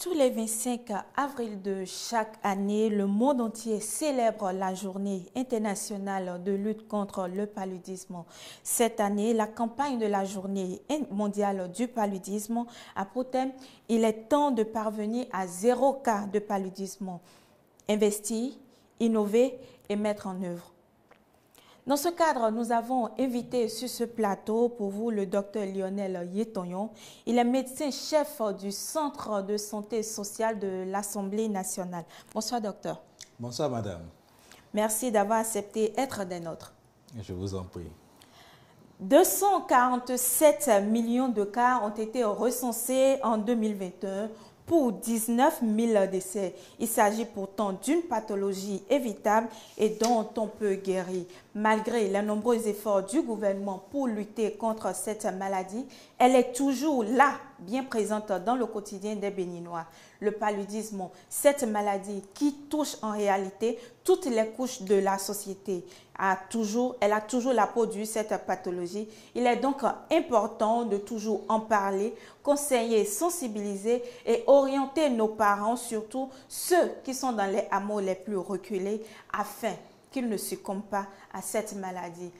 Tous les 25 avril de chaque année, le monde entier célèbre la journée internationale de lutte contre le paludisme. Cette année, la campagne de la journée mondiale du paludisme a pour thème « Il est temps de parvenir à 0 cas de paludisme ». Investir, innover et mettre en œuvre. Dans ce cadre, nous avons invité sur ce plateau pour vous le docteur Lionel Yetoyon. Il est médecin-chef du Centre de santé sociale de l'Assemblée nationale. Bonsoir, docteur. Bonsoir, madame. Merci d'avoir accepté d'être des nôtres. Je vous en prie. 247 millions de cas ont été recensés en 2021 pour 19 000 décès. Il s'agit pourtant d'une pathologie évitable et dont on peut guérir. Malgré les nombreux efforts du gouvernement pour lutter contre cette maladie, elle est toujours là, bien présente dans le quotidien des Béninois. Le paludisme, cette maladie qui touche en réalité toutes les couches de la société, elle a toujours la peau dure, cette pathologie. Il est donc important de toujours en parler, conseiller, sensibiliser et orienter nos parents, surtout ceux qui sont dans les hameaux les plus reculés, afin qu'ils ne succombent pas à cette maladie.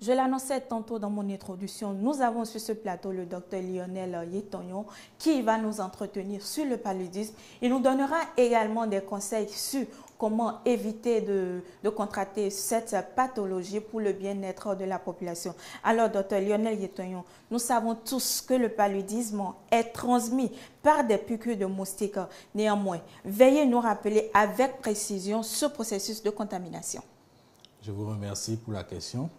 Je l'annonçais tantôt dans mon introduction, nous avons sur ce plateau le docteur Lionel Yetoyon qui va nous entretenir sur le paludisme. Il nous donnera également des conseils sur comment éviter de contracter cette pathologie pour le bien-être de la population. Alors, docteur Lionel Yetoyon, nous savons tous que le paludisme est transmis par des piqûres de moustiques. Néanmoins, veuillez nous rappeler avec précision ce processus de contamination. Je vous remercie pour la question.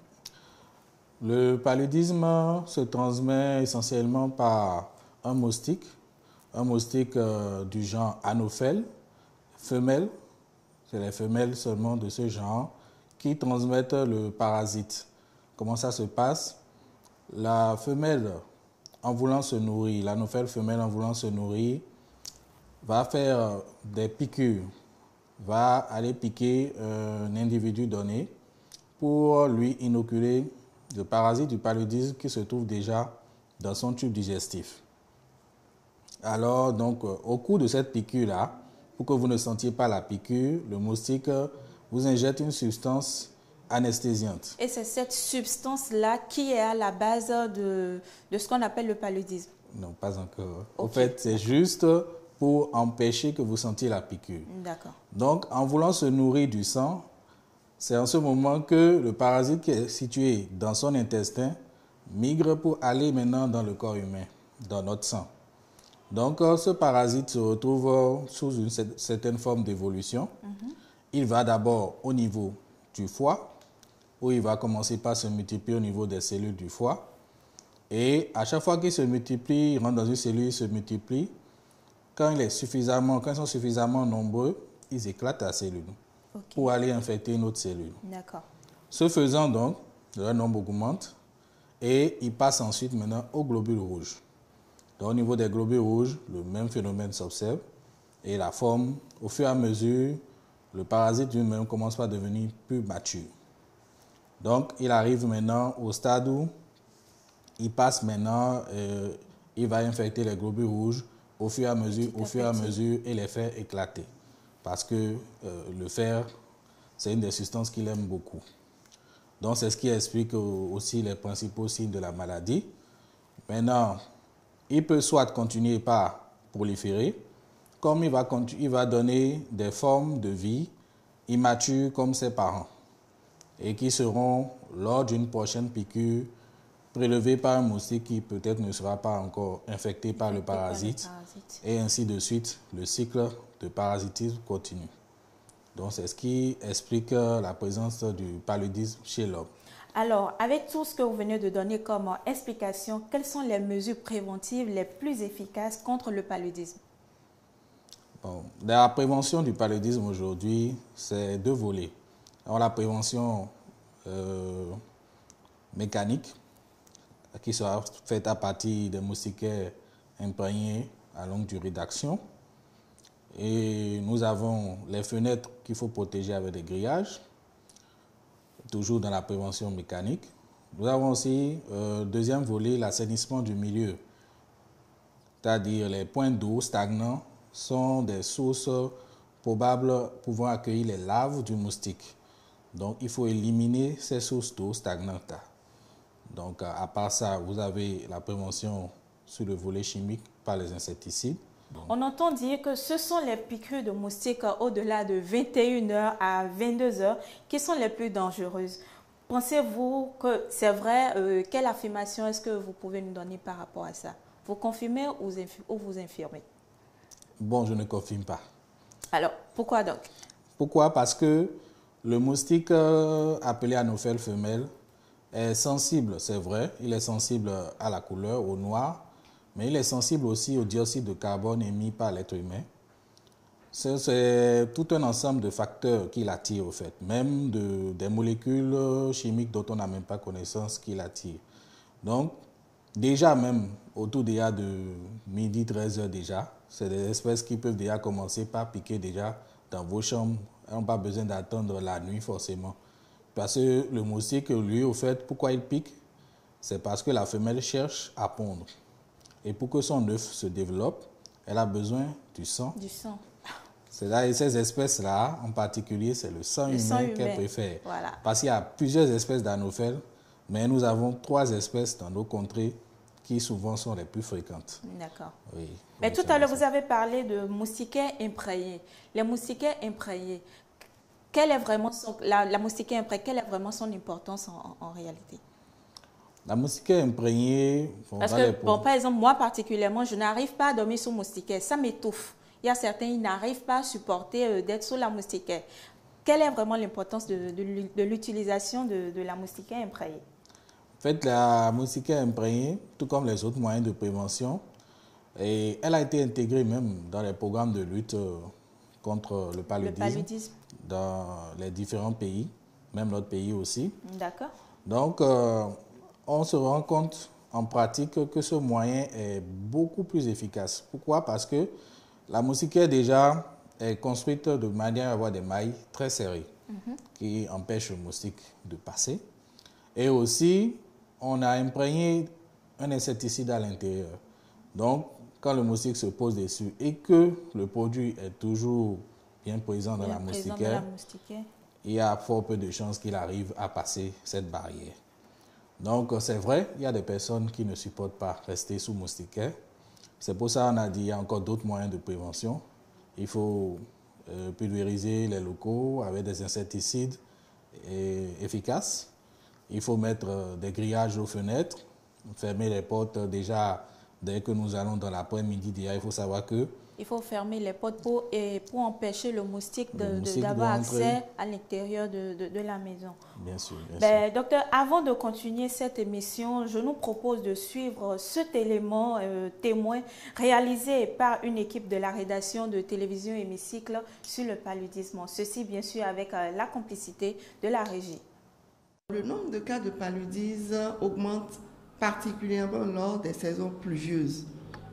Le paludisme se transmet essentiellement par un moustique du genre Anopheles, femelle. C'est les femelles seulement de ce genre qui transmettent le parasite. Comment ça se passe? La femelle, en voulant se nourrir, l'Anophèle femelle en voulant se nourrir, va faire des piqûres, va aller piquer un individu donné pour lui inoculer le parasite du paludisme qui se trouve déjà dans son tube digestif. Alors, donc, au cours de cette piqûre-là, pour que vous ne sentiez pas la piqûre, le moustique vous injecte une substance anesthésiante. Et c'est cette substance-là qui est à la base de ce qu'on appelle le paludisme? Non, pas encore. Okay. En fait, c'est juste pour empêcher que vous sentiez la piqûre. D'accord. Donc, en voulant se nourrir du sang, c'est en ce moment que le parasite qui est situé dans son intestin migre pour aller maintenant dans le corps humain, dans notre sang. Donc, ce parasite se retrouve sous une certaine forme d'évolution. Il va d'abord au niveau du foie, où il va commencer par se multiplier au niveau des cellules du foie. Et à chaque fois qu'il se multiplie, il rentre dans une cellule, il se multiplie. Quand ils sont suffisamment nombreux, ils éclatent la cellule. Okay. Pour aller infecter une autre cellule. D'accord. Ce faisant donc, leur nombre augmente et il passe ensuite maintenant aux globules rouges. Donc, au niveau des globules rouges, le même phénomène s'observe et la forme, au fur et à mesure, le parasite lui-même commence par devenir plus mature. Donc, il arrive maintenant au stade où il passe maintenant, il va infecter les globules rouges au fur et à mesure et les faire éclater. Parce que le fer, c'est une des substances qu'il aime beaucoup. Donc, c'est ce qui explique aussi les principaux signes de la maladie. Maintenant, il peut soit continuer par proliférer, comme il va donner des formes de vie immatures comme ses parents, et qui seront, lors d'une prochaine piqûre, prélevées par un moustique qui peut-être ne sera pas encore infecté par le parasite, et ainsi de suite, le cycle de parasitisme continue. Donc, c'est ce qui explique la présence du paludisme chez l'homme. Alors, avec tout ce que vous venez de donner comme explication, quelles sont les mesures préventives les plus efficaces contre le paludisme? Bon, la prévention du paludisme aujourd'hui, c'est 2 volets. Alors, la prévention mécanique, qui sera faite à partir des moustiquaires imprégnés à longue durée d'action. Et nous avons les fenêtres qu'il faut protéger avec des grillages, toujours dans la prévention mécanique. Nous avons aussi, deuxième volet, l'assainissement du milieu. C'est-à-dire les points d'eau stagnants sont des sources probables pouvant accueillir les larves du moustique. Donc, il faut éliminer ces sources d'eau stagnantes. Donc, à part ça, vous avez la prévention sur le volet chimique par les insecticides. On entend dire que ce sont les piqûres de moustiques au-delà de 21h à 22h qui sont les plus dangereuses. Pensez-vous que c'est vrai? Quelle affirmation est-ce que vous pouvez nous donner par rapport à ça? Vous confirmez ou vous infirmez? Bon, je ne confirme pas. Alors, pourquoi donc? Pourquoi? Parce que le moustique appelé Anophèle femelle est sensible, c'est vrai. Il est sensible à la couleur, au noir, mais il est sensible aussi au dioxyde de carbone émis par l'être humain. C'est tout un ensemble de facteurs qui l'attire, au fait, même des molécules chimiques dont on n'a même pas connaissance qui l'attirent. Donc, déjà même, autour déjà de midi, 13h déjà, c'est des espèces qui peuvent déjà commencer par piquer déjà dans vos chambres. Elles n'ont pas besoin d'attendre la nuit forcément. Parce que le moustique, lui, au fait, pourquoi il pique? C'est parce que la femelle cherche à pondre. Et pour que son œuf se développe, elle a besoin du sang. Du sang. C'est là, et ces espèces-là, en particulier, c'est le sang humain qu'elles préfèrent. Voilà. Parce qu'il y a plusieurs espèces d'anophèles, mais nous avons 3 espèces dans nos contrées qui souvent sont les plus fréquentes. D'accord. Oui. Mais tout à l'heure, vous avez parlé de moustiquaires imprégnés. Les moustiquaires imprégnés, quelle est vraiment la moustiquaire imprégnée, quelle est vraiment son importance en réalité? La moustiquaire imprégnée... Parce que, par exemple, moi particulièrement, je n'arrive pas à dormir sous moustiquaire. Ça m'étouffe. Il y a certains qui n'arrivent pas à supporter d'être sous la moustiquaire. Quelle est vraiment l'importance de l'utilisation de la moustiquaire imprégnée? En fait, la moustiquaire imprégnée, tout comme les autres moyens de prévention, et elle a été intégrée même dans les programmes de lutte contre le paludisme dans les différents pays, même notre pays aussi. D'accord. Donc, on se rend compte en pratique que ce moyen est beaucoup plus efficace. Pourquoi? Parce que la moustiquaire déjà est construite de manière à avoir des mailles très serrées qui empêchent le moustique de passer. Et aussi, on a imprégné un insecticide à l'intérieur. Donc, quand le moustique se pose dessus et que le produit est toujours bien présent dans la moustiquaire, il y a fort peu de chances qu'il arrive à passer cette barrière. Donc, c'est vrai, il y a des personnes qui ne supportent pas rester sous moustiquaire. C'est pour ça qu'on a dit qu'il y a encore d'autres moyens de prévention. Il faut pulvériser les locaux avec des insecticides efficaces. Il faut mettre des grillages aux fenêtres, fermer les portes déjà dès que nous allons dans l'après-midi. Il faut savoir que... Il faut fermer les portes pour empêcher le moustique d'avoir accès à l'intérieur de la maison. Bien sûr, bien sûr. Docteur, avant de continuer cette émission, je nous propose de suivre cet élément témoin réalisé par une équipe de la rédaction de télévision Hémicycle sur le paludisme. Ceci, bien sûr, avec la complicité de la régie. Le nombre de cas de paludisme augmente particulièrement lors des saisons pluvieuses.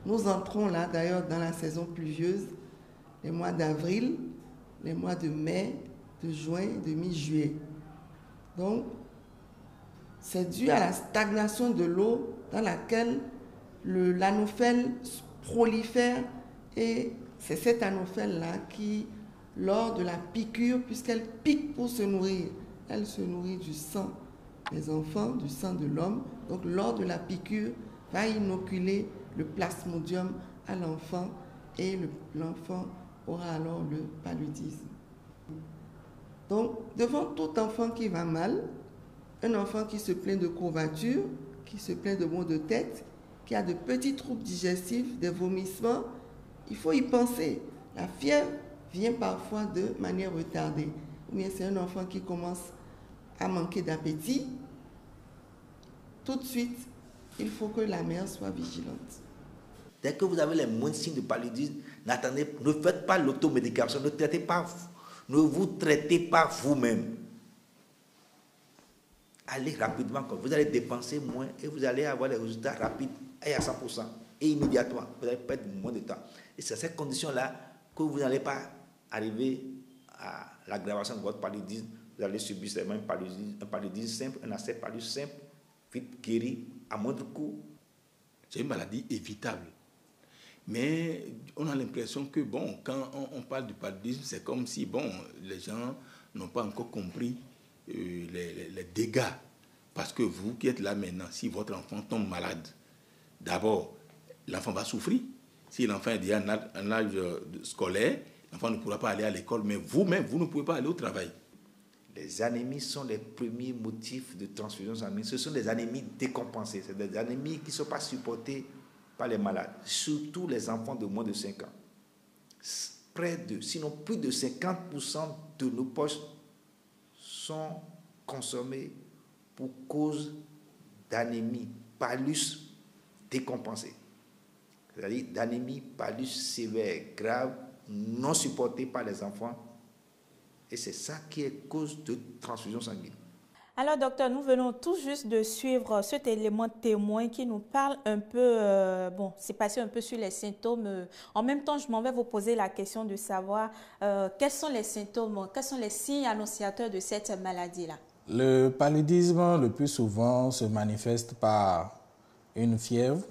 Nous entrons là d'ailleurs dans la saison pluvieuse, les mois d'avril, les mois de mai, de juin, de mi-juillet. Donc, c'est dû à la stagnation de l'eau dans laquelle l'anophèle prolifère et c'est cette anophèle-là qui, lors de la piqûre, puisqu'elle pique pour se nourrir, elle se nourrit du sang des enfants, du sang de l'homme. Donc, lors de la piqûre, va inoculer le plasmodium à l'enfant et l'enfant aura alors le paludisme. Donc, devant tout enfant qui va mal, un enfant qui se plaint de courbatures, qui se plaint de maux de tête, qui a de petits troubles digestifs, des vomissements, il faut y penser. La fièvre vient parfois de manière retardée. Ou bien c'est un enfant qui commence à manquer d'appétit. Tout de suite, il faut que la mère soit vigilante. Dès que vous avez les moindres signes de paludisme, ne faites pas l'automédication, ne vous traitez pas vous-même. Allez rapidement, vous allez dépenser moins et vous allez avoir des résultats rapides et à 100% et immédiatement. Vous allez perdre moins de temps. Et c'est à cette condition-là que vous n'allez pas arriver à l'aggravation de votre paludisme. Vous allez subir seulement un paludisme simple, un accès paludisme simple, vite guéri, à moindre coût. C'est une maladie évitable. Mais on a l'impression que, bon, quand on parle du paludisme, c'est comme si, bon, les gens n'ont pas encore compris les dégâts. Parce que vous qui êtes là maintenant, si votre enfant tombe malade, d'abord, l'enfant va souffrir. Si l'enfant est déjà en âge scolaire, l'enfant ne pourra pas aller à l'école, mais vous-même, vous ne pouvez pas aller au travail. Les anémies sont les premiers motifs de transfusion sanguine. Ce sont des anémies décompensées. C'est des anémies qui ne sont pas supportées par les malades, surtout les enfants de moins de 5 ans. Près de, sinon plus de 50% de nos poches sont consommées pour cause d'anémie palus décompensée. C'est-à-dire d'anémie palus sévère, grave, non supportée par les enfants. Et c'est ça qui est cause de transfusion sanguine. Alors, docteur, nous venons tout juste de suivre cet élément témoin qui nous parle un peu, c'est passé un peu sur les symptômes. En même temps, je m'en vais vous poser la question de savoir quels sont les symptômes, quels sont les signes annonciateurs de cette maladie-là. Le paludisme, le plus souvent, se manifeste par une fièvre,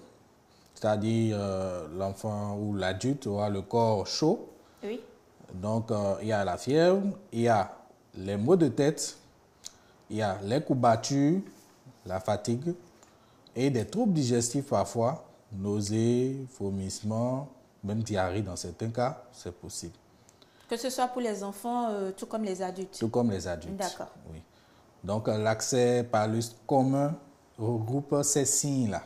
c'est-à-dire l'enfant ou l'adulte aura le corps chaud. Oui. Donc, il y a la fièvre, il y a les maux de tête, il y a les courbatures, la fatigue et des troubles digestifs parfois, nausées, vomissements, même diarrhée dans certains cas, c'est possible. Que ce soit pour les enfants, tout comme les adultes. Tout comme les adultes. D'accord. Oui. Donc, l'accès palus commun regroupe ces signes-là.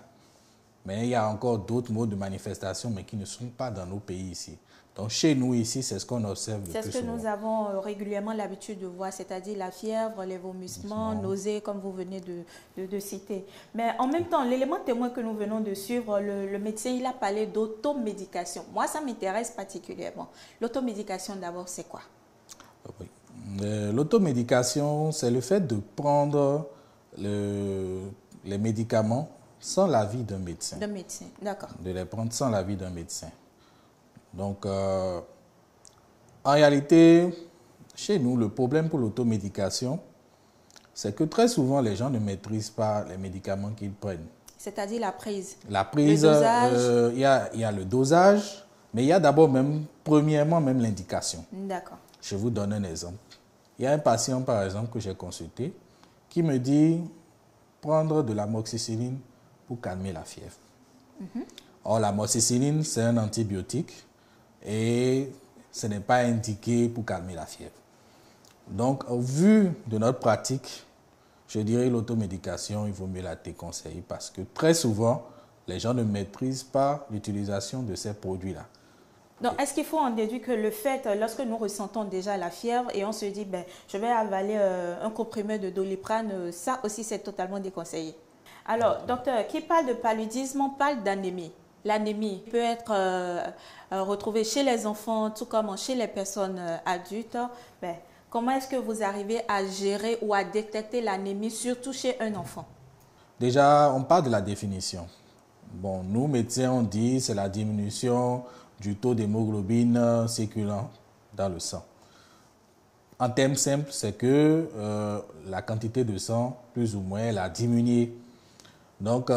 Mais il y a encore d'autres modes de manifestation, mais qui ne sont pas dans nos pays ici. Donc, chez nous, ici, c'est ce qu'on observe le plus souvent. C'est ce que nous avons régulièrement l'habitude de voir, c'est-à-dire la fièvre, les vomissements, nausées, comme vous venez de citer. Mais en même temps, l'élément témoin que nous venons de suivre, le médecin, il a parlé d'automédication. Moi, ça m'intéresse particulièrement. L'automédication, d'abord, c'est quoi? Oui. L'automédication, c'est le fait de prendre les médicaments sans l'avis d'un médecin. D'un médecin, d'accord. De les prendre sans l'avis d'un médecin. Donc, en réalité, chez nous, le problème pour l'automédication, c'est que très souvent, les gens ne maîtrisent pas les médicaments qu'ils prennent. C'est-à-dire la prise. La prise, le dosage. Il y a le dosage, mais il y a d'abord premièrement même l'indication. D'accord. Je vous donne un exemple. Il y a un patient, par exemple, que j'ai consulté, qui me dit prendre de l'amoxicilline pour calmer la fièvre. Or, l'amoxicilline, c'est un antibiotique et ce n'est pas indiqué pour calmer la fièvre. Donc, au vu de notre pratique, je dirais l'automédication, il vaut mieux la déconseiller parce que très souvent, les gens ne maîtrisent pas l'utilisation de ces produits-là. Donc, est-ce qu'il faut en déduire que le fait, lorsque nous ressentons déjà la fièvre et on se dit, je vais avaler un comprimé de Doliprane, ça aussi, c'est totalement déconseillé. Alors, docteur, qui parle de paludisme, on parle d'anémie. L'anémie peut être retrouvée chez les enfants, tout comme chez les personnes adultes. Comment est-ce que vous arrivez à gérer ou à détecter l'anémie, surtout chez un enfant? Déjà, on parle de la définition. Bon, nous, médecins, on dit que c'est la diminution du taux d'hémoglobine circulant dans le sang. En termes simples, c'est que la quantité de sang, plus ou moins, elle a diminué. Donc,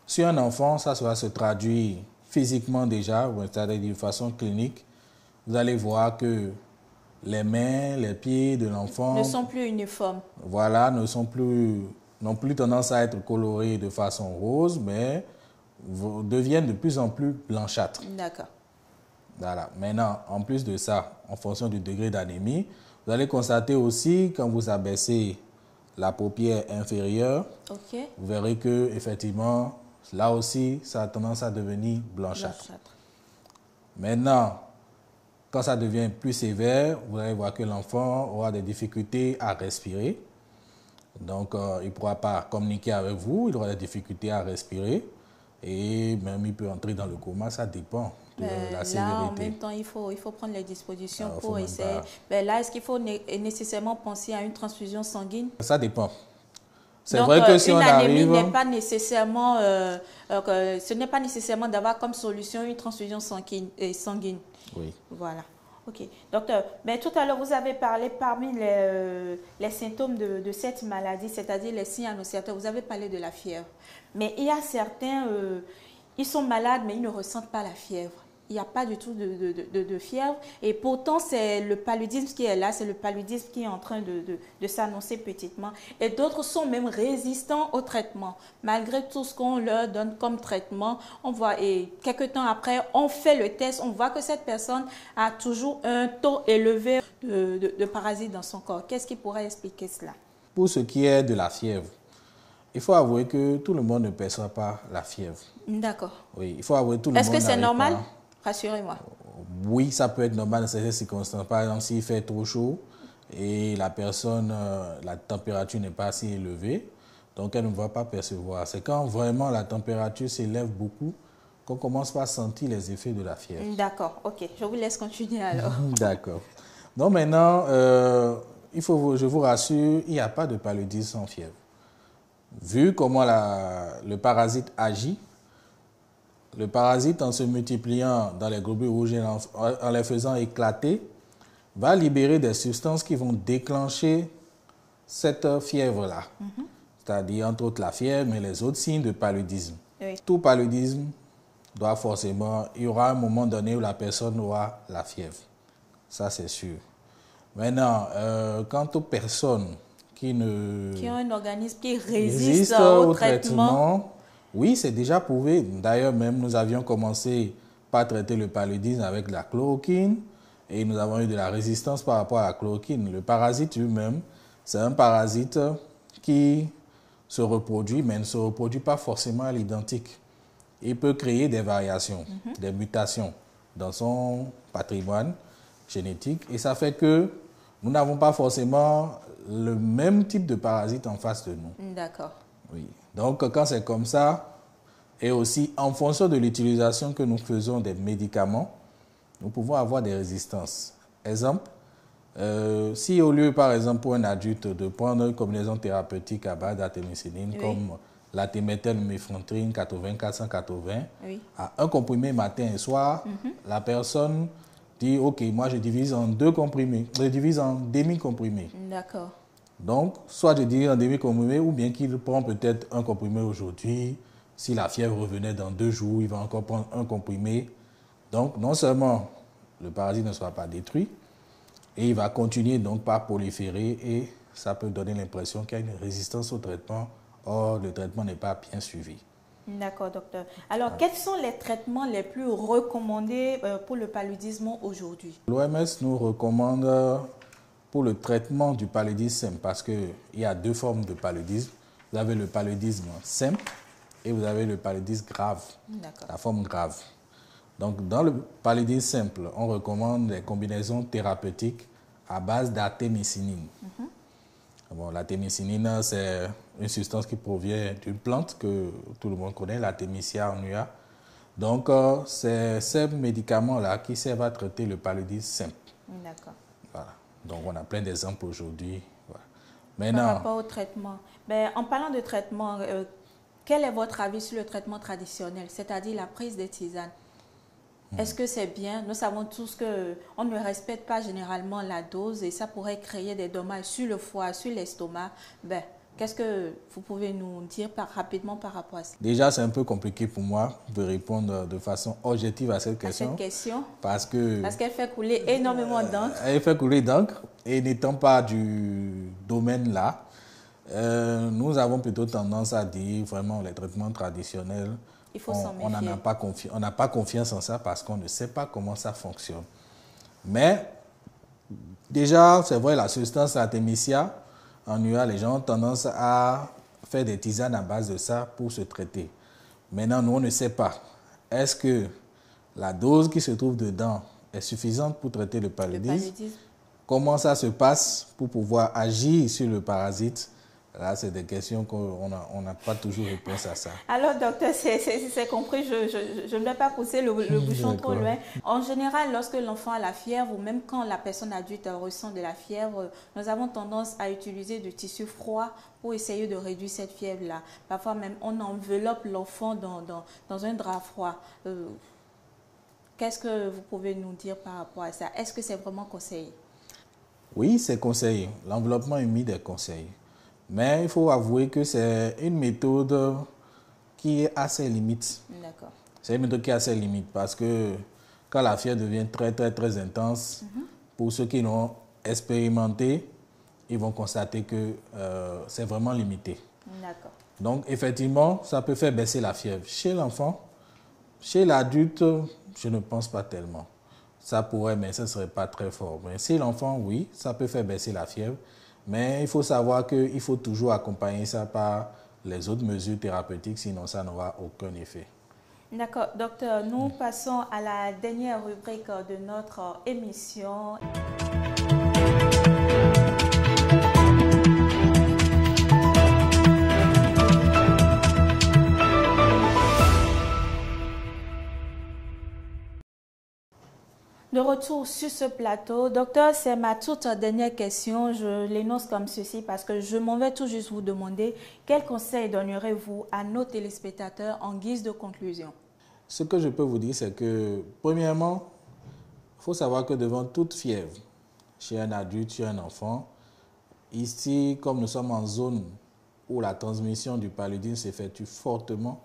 sur un enfant, ça va se traduire physiquement déjà, c'est-à-dire de façon clinique. Vous allez voir que les mains, les pieds de l'enfant ne sont plus uniformes. Voilà, n'ont plus tendance à être colorés de façon rose, mais deviennent de plus en plus blanchâtres. D'accord. Voilà. Maintenant, en plus de ça, en fonction du degré d'anémie, vous allez constater aussi, quand vous abaissez la paupière inférieure, vous verrez que effectivement, là aussi, ça a tendance à devenir blanchâtre. Maintenant, quand ça devient plus sévère, vous allez voir que l'enfant aura des difficultés à respirer. Donc, il ne pourra pas communiquer avec vous, il aura des difficultés à respirer. Et même il peut entrer dans le coma, ça dépend de la sévérité. Là, en même temps, il faut prendre les dispositions pour essayer. Là, est-ce qu'il faut nécessairement penser à une transfusion sanguine? Ça dépend. C'est vrai que si on arrive... Une anémie n'est pas nécessairement, ce n'est pas nécessairement d'avoir comme solution une transfusion sanguine. Oui. Voilà. Ok. Docteur, mais tout à l'heure, vous avez parlé parmi les symptômes de cette maladie, c'est-à-dire les signes annonciateurs, vous avez parlé de la fièvre. Mais il y a certains, ils sont malades, mais ils ne ressentent pas la fièvre. Il n'y a pas du tout de fièvre. Et pourtant, c'est le paludisme qui est là, c'est le paludisme qui est en train de s'annoncer petitement. Et d'autres sont même résistants au traitement. Malgré tout ce qu'on leur donne comme traitement, on voit, et quelques temps après, on fait le test, on voit que cette personne a toujours un taux élevé de parasites dans son corps. Qu'est-ce qui pourrait expliquer cela? Pour ce qui est de la fièvre, il faut avouer que tout le monde ne perçoit pas la fièvre. D'accord. Oui, il faut avouer que tout le monde. Est-ce que c'est normal? Pas. Rassurez-moi. Oui, ça peut être normal dans certaines circonstances. Par exemple, s'il fait trop chaud et la personne, la température n'est pas assez élevée, donc elle ne va pas percevoir. C'est quand vraiment la température s'élève beaucoup qu'on commence par sentir les effets de la fièvre. D'accord, ok. Je vous laisse continuer alors. D'accord. Donc maintenant, je vous rassure, il n'y a pas de paludisme sans fièvre. Vu comment le parasite agit, le parasite, en se multipliant dans les globules rouges et en les faisant éclater, va libérer des substances qui vont déclencher cette fièvre-là. C'est-à-dire, entre autres, la fièvre, mais les autres signes de paludisme. Oui. Tout paludisme doit forcément... Il y aura un moment donné où la personne aura la fièvre. Ça, c'est sûr. Maintenant, quant aux personnes qui ont un organisme qui résiste au traitement... Oui, c'est déjà prouvé. D'ailleurs, même nous avions commencé par traiter le paludisme avec la chloroquine et nous avons eu de la résistance par rapport à la chloroquine. Le parasite lui-même, c'est un parasite qui se reproduit, mais ne se reproduit pas forcément à l'identique. Il peut créer des variations, des mutations dans son patrimoine génétique et ça fait que nous n'avons pas forcément le même type de parasite en face de nous. D'accord. Oui. Donc, quand c'est comme ça, et aussi en fonction de l'utilisation que nous faisons des médicaments, nous pouvons avoir des résistances. Exemple, si au lieu, par exemple, pour un adulte, de prendre une combinaison thérapeutique à base d'artémisinine, comme la téméthylméphrantine 80-480, à un comprimé matin et soir, la personne dit, OK, moi je divise en 2 comprimés, je divise en demi-comprimés. D'accord. Donc, soit je divise en demi-comprimé ou bien qu'il prend peut-être un comprimé aujourd'hui. Si la fièvre revenait dans 2 jours, il va encore prendre un comprimé. Donc, non seulement le parasite ne sera pas détruit, et il va continuer donc par proliférer et ça peut donner l'impression qu'il y a une résistance au traitement. Or, le traitement n'est pas bien suivi. D'accord, docteur. Alors, quels sont les traitements les plus recommandés pour le paludisme aujourd'hui? L'OMS nous recommande pour le traitement du paludisme simple parce qu'il y a 2 formes de paludisme. Vous avez le paludisme simple et vous avez le paludisme grave, la forme grave. Donc, dans le paludisme simple, on recommande des combinaisons thérapeutiques à base d'artémisinine. Bon, l'artémisinine, c'est une substance qui provient d'une plante que tout le monde connaît, l'Artemisia annua. Donc, c'est ces médicaments-là qui servent à traiter le paludisme simple. D'accord. Voilà. Donc, on a plein d'exemples aujourd'hui. Voilà. Maintenant, par rapport au traitement, en parlant de traitement, quel est votre avis sur le traitement traditionnel, c'est-à-dire la prise des tisanes? Est-ce que c'est bien? Nous savons tous qu'on ne respecte pas généralement la dose et ça pourrait créer des dommages sur le foie, sur l'estomac. Qu'est-ce que vous pouvez nous dire rapidement par rapport à ça? Déjà, c'est un peu compliqué pour moi de répondre de façon objective à cette question. Parce qu'elle fait couler énormément d'encre. Elle fait couler d'encre et n'étant pas du domaine là, nous avons plutôt tendance à dire vraiment les traitements traditionnels. Il faut s'en méfier. On n'a pas confiance en ça parce qu'on ne sait pas comment ça fonctionne. Mais déjà, c'est vrai, la substance Artemisia annua, les gens ont tendance à faire des tisanes à base de ça pour se traiter. Maintenant, nous, on ne sait pas. Est-ce que la dose qui se trouve dedans est suffisante pour traiter le paludisme? Comment ça se passe pour pouvoir agir sur le parasite? Là, c'est des questions qu'on n'a pas toujours réponse à ça. Alors, docteur, c'est compris, je ne vais pas pousser le bouchon trop loin. En général, lorsque l'enfant a la fièvre, ou même quand la personne adulte ressent de la fièvre, nous avons tendance à utiliser du tissu froid pour essayer de réduire cette fièvre-là. Parfois même, on enveloppe l'enfant dans un drap froid. Qu'est-ce que vous pouvez nous dire par rapport à ça? Est-ce que c'est vraiment conseillé? Oui, c'est conseillé. L'enveloppement humide est conseillé. Mais il faut avouer que c'est une méthode qui est à ses limites. D'accord. C'est une méthode qui a ses limites parce que quand la fièvre devient très, très, très intense, pour ceux qui l'ont expérimenté, ils vont constater que c'est vraiment limité. D'accord. Donc, effectivement, ça peut faire baisser la fièvre. Chez l'enfant, chez l'adulte, je ne pense pas tellement. Ça pourrait, mais ce ne serait pas très fort. Mais chez l'enfant, oui, ça peut faire baisser la fièvre. Mais il faut savoir qu'il faut toujours accompagner ça par les autres mesures thérapeutiques, sinon ça n'aura aucun effet. D'accord. Docteur, nous passons à la dernière rubrique de notre émission. De retour sur ce plateau, docteur, c'est ma toute dernière question. Je l'énonce comme ceci parce que je m'en vais tout juste vous demander quel conseil donnerez-vous à nos téléspectateurs en guise de conclusion? Ce que je peux vous dire, c'est que, premièrement, il faut savoir que devant toute fièvre, chez un adulte, chez un enfant, ici, comme nous sommes en zone où la transmission du paludisme s'effectue fortement,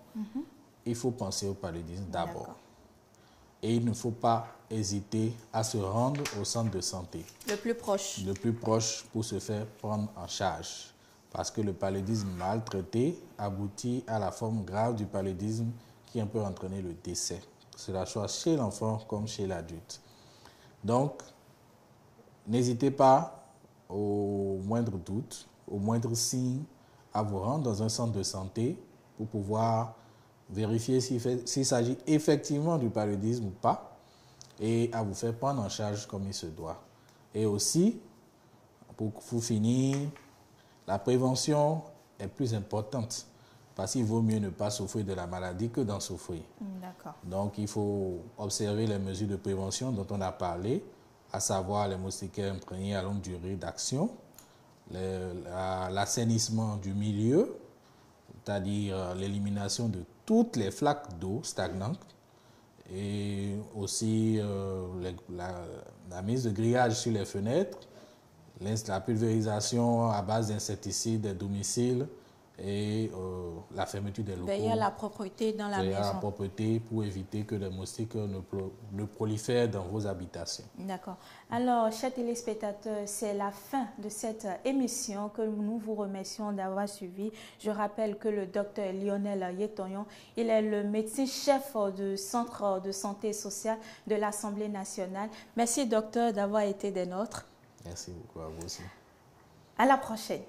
il faut penser au paludisme d'abord. Et il ne faut pas hésiter à se rendre au centre de santé. Le plus proche. Le plus proche pour se faire prendre en charge. Parce que le paludisme mal traité aboutit à la forme grave du paludisme qui peut entraîner le décès. Que cela soit chez l'enfant comme chez l'adulte. Donc, n'hésitez pas au moindre doute, au moindre signe, à vous rendre dans un centre de santé pour pouvoir vérifier s'il s'agit effectivement du paludisme ou pas et à vous faire prendre en charge comme il se doit. Et aussi, pour finir, la prévention est plus importante parce qu'il vaut mieux ne pas souffrir de la maladie que d'en souffrir. D'accord. Donc, il faut observer les mesures de prévention dont on a parlé, à savoir les moustiquaires imprégnés à longue durée d'action, l'assainissement du milieu, c'est-à-dire l'élimination de toutes les flaques d'eau stagnantes et aussi la mise de grillage sur les fenêtres, la pulvérisation à base d'insecticides des domiciles et la fermeture des locaux. Veiller à la propreté dans la maison. Veiller à la propreté pour éviter que les moustiques ne prolifèrent dans vos habitations. D'accord. Alors, chers téléspectateurs, c'est la fin de cette émission que nous vous remercions d'avoir suivi. Je rappelle que le docteur Lionel Yetoyon, il est le médecin-chef du Centre de santé sociale de l'Assemblée nationale. Merci, docteur, d'avoir été des nôtres. Merci beaucoup à vous aussi. À la prochaine.